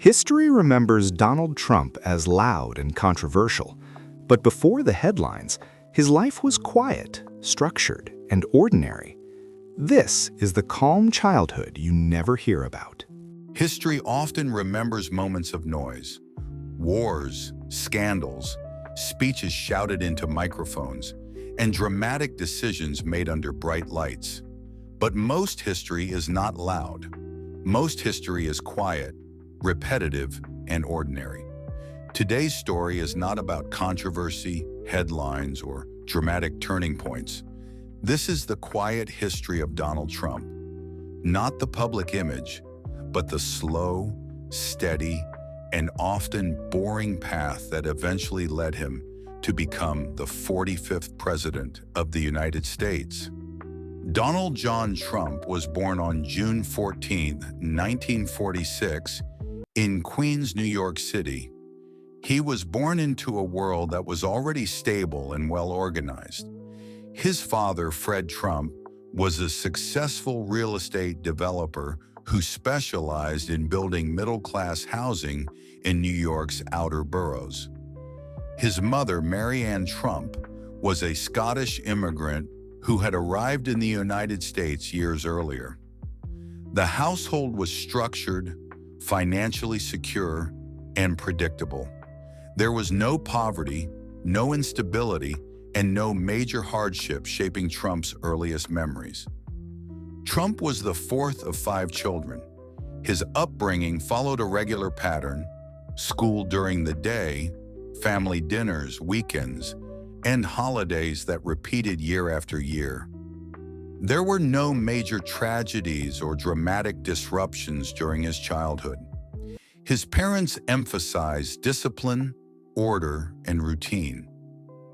History remembers Donald Trump as loud and controversial, but before the headlines, his life was quiet, structured, and ordinary. This is the calm childhood you never hear about. History often remembers moments of noise, wars, scandals, speeches shouted into microphones, and dramatic decisions made under bright lights. But most history is not loud. Most history is quiet, repetitive, and ordinary. Today's story is not about controversy, headlines, or dramatic turning points. This is the quiet history of Donald Trump. Not the public image, but the slow, steady, and often boring path that eventually led him to become the 45th President of the United States. Donald John Trump was born on June 14, 1946, in Queens, New York City. He was born into a world that was already stable and well-organized. His father, Fred Trump, was a successful real estate developer who specialized in building middle-class housing in New York's outer boroughs. His mother, Mary Ann Trump, was a Scottish immigrant who had arrived in the United States years earlier. The household was structured, financially secure, and predictable. There was no poverty, no instability, and no major hardship shaping Trump's earliest memories. Trump was the fourth of 5 children. His upbringing followed a regular pattern: school during the day, family dinners, weekends, and holidays that repeated year after year. There were no major tragedies or dramatic disruptions during his childhood. His parents emphasized discipline, order, and routine.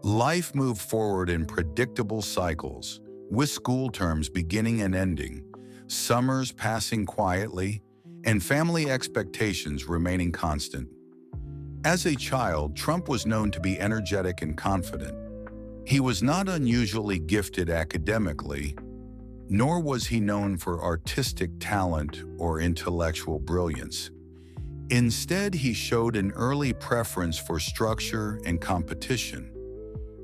Life moved forward in predictable cycles, with school terms beginning and ending, summers passing quietly, and family expectations remaining constant. As a child, Trump was known to be energetic and confident. He was not unusually gifted academically, nor was he known for artistic talent or intellectual brilliance. Instead, he showed an early preference for structure and competition.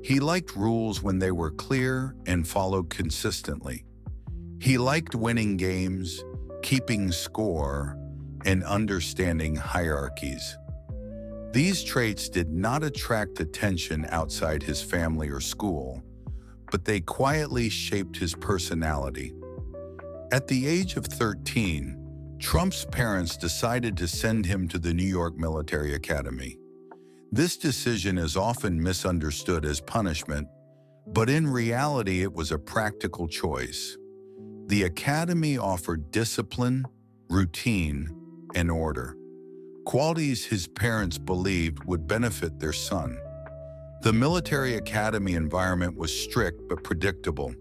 He liked rules when they were clear and followed consistently. He liked winning games, keeping score, and understanding hierarchies. These traits did not attract attention outside his family or school, but they quietly shaped his personality. At the age of 13, Trump's parents decided to send him to the New York Military Academy. This decision is often misunderstood as punishment, but in reality it was a practical choice. The academy offered discipline, routine, and order, qualities his parents believed would benefit their son. The military academy environment was strict but predictable.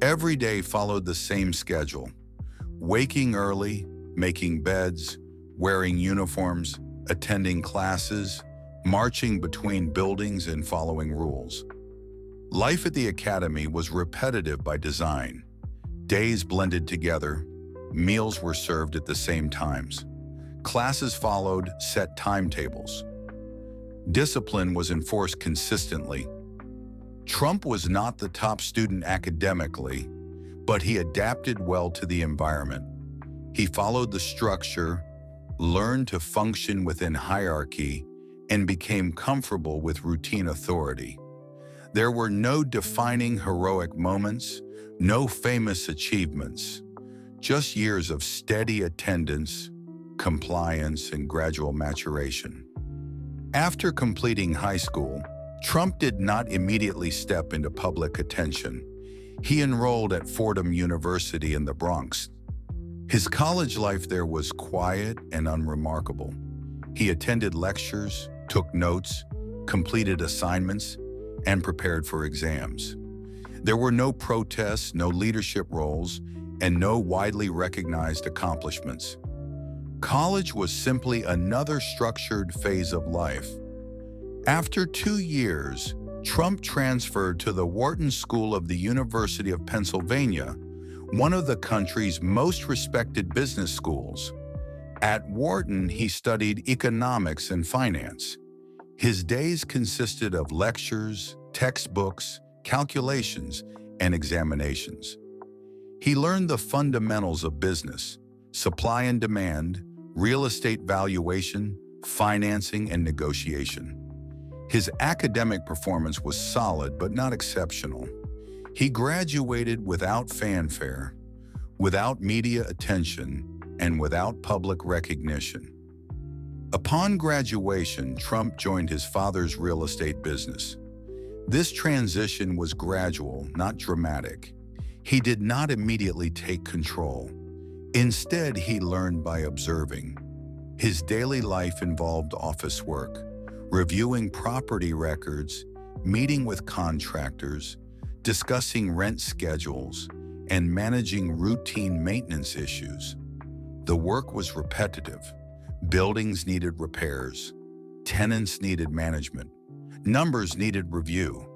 Every day followed the same schedule: waking early, making beds, wearing uniforms, attending classes, marching between buildings, and following rules. Life at the academy was repetitive by design. Days blended together, meals were served at the same times. Classes followed set timetables. Discipline was enforced consistently. Trump was not the top student academically, but he adapted well to the environment. He followed the structure, learned to function within hierarchy, and became comfortable with routine authority. There were no defining heroic moments, no famous achievements, just years of steady attendance, compliance, and gradual maturation. After completing high school, Trump did not immediately step into public attention. He enrolled at Fordham University in the Bronx. His college life there was quiet and unremarkable. He attended lectures, took notes, completed assignments, and prepared for exams. There were no protests, no leadership roles, and no widely recognized accomplishments. College was simply another structured phase of life. After 2 years, Trump transferred to the Wharton School of the University of Pennsylvania, one of the country's most respected business schools. At Wharton, he studied economics and finance. His days consisted of lectures, textbooks, calculations, and examinations. He learned the fundamentals of business, supply and demand, real estate valuation, financing, and negotiation. His academic performance was solid but not exceptional. He graduated without fanfare, without media attention, and without public recognition. Upon graduation, Trump joined his father's real estate business. This transition was gradual, not dramatic. He did not immediately take control. Instead, he learned by observing. His daily life involved office work, reviewing property records, meeting with contractors, discussing rent schedules, and managing routine maintenance issues. The work was repetitive. Buildings needed repairs. Tenants needed management. Numbers needed review.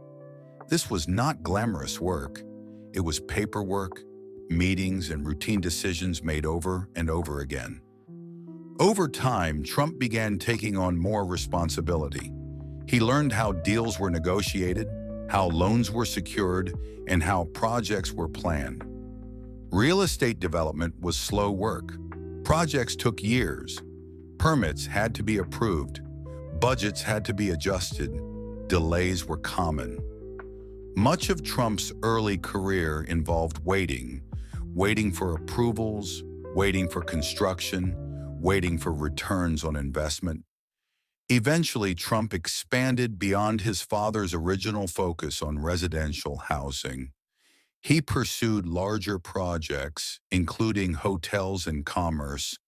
This was not glamorous work. It was paperwork, meetings, and routine decisions made over and over again. Over time, Trump began taking on more responsibility. He learned how deals were negotiated, how loans were secured, and how projects were planned. Real estate development was slow work. Projects took years. Permits had to be approved. Budgets had to be adjusted. Delays were common. Much of Trump's early career involved waiting for approvals, waiting for construction, waiting for returns on investment. Eventually, Trump expanded beyond his father's original focus on residential housing. He pursued larger projects, including hotels and commerce,